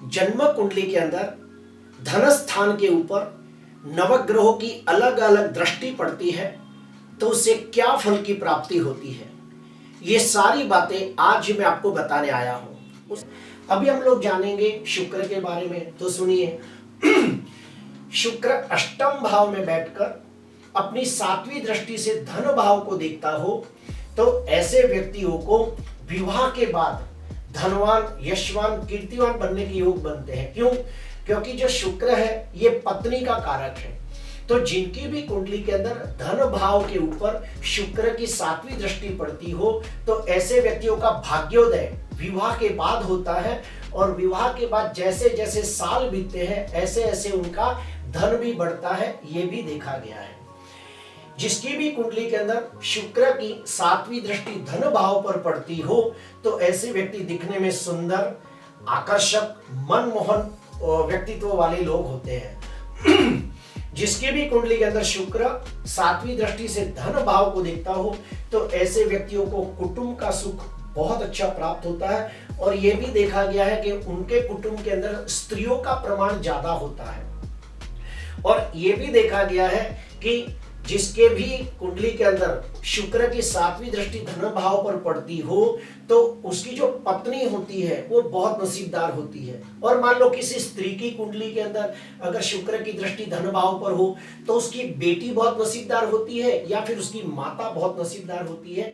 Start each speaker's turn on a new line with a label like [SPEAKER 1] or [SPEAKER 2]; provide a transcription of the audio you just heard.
[SPEAKER 1] जन्म कुंडली के अंदर धन स्थान के ऊपर नवग्रहों की अलग अलग दृष्टि पड़ती है तो उससे क्या फल की प्राप्ति होती है, ये सारी बातें आज मैं आपको बताने आया हूं। अभी हम लोग जानेंगे शुक्र के बारे में। तो सुनिए, शुक्र अष्टम भाव में बैठकर अपनी सातवीं दृष्टि से धन भाव को देखता हो तो ऐसे व्यक्तियों को विवाह के बाद धनवान, यशवान, कीर्तिवान बनने के योग बनते हैं। क्यों? क्योंकि जो शुक्र है ये पत्नी का कारक है। तो जिनकी भी कुंडली के अंदर धन भाव के ऊपर शुक्र की सातवीं दृष्टि पड़ती हो तो ऐसे व्यक्तियों का भाग्योदय विवाह के बाद होता है, और विवाह के बाद जैसे जैसे साल बीतते हैं ऐसे ऐसे उनका धन भी बढ़ता है, ये भी देखा गया है। जिसकी भी कुंडली के अंदर शुक्र की सातवीं दृष्टि धन भाव पर पड़ती हो तो ऐसे व्यक्ति दिखने में सुंदर, आकर्षक, मनमोहन व्यक्तित्व वाले लोग होते हैं। जिसकी भी कुंडली के अंदर शुक्र सातवीं दृष्टि से धन भाव को देखता हो तो ऐसे व्यक्तियों को कुटुंब का सुख बहुत अच्छा प्राप्त होता है, और यह भी देखा गया है कि उनके कुटुंब के अंदर स्त्रियों का प्रमाण ज्यादा होता है। और यह भी देखा गया है कि जिसके भी कुंडली के अंदर शुक्र की सातवीं दृष्टि धन भाव पर पड़ती हो तो उसकी जो पत्नी होती है वो बहुत नसीबदार होती है। और मान लो किसी स्त्री की कुंडली के अंदर अगर शुक्र की दृष्टि धन भाव पर हो तो उसकी बेटी बहुत नसीबदार होती है या फिर उसकी माता बहुत नसीबदार होती है।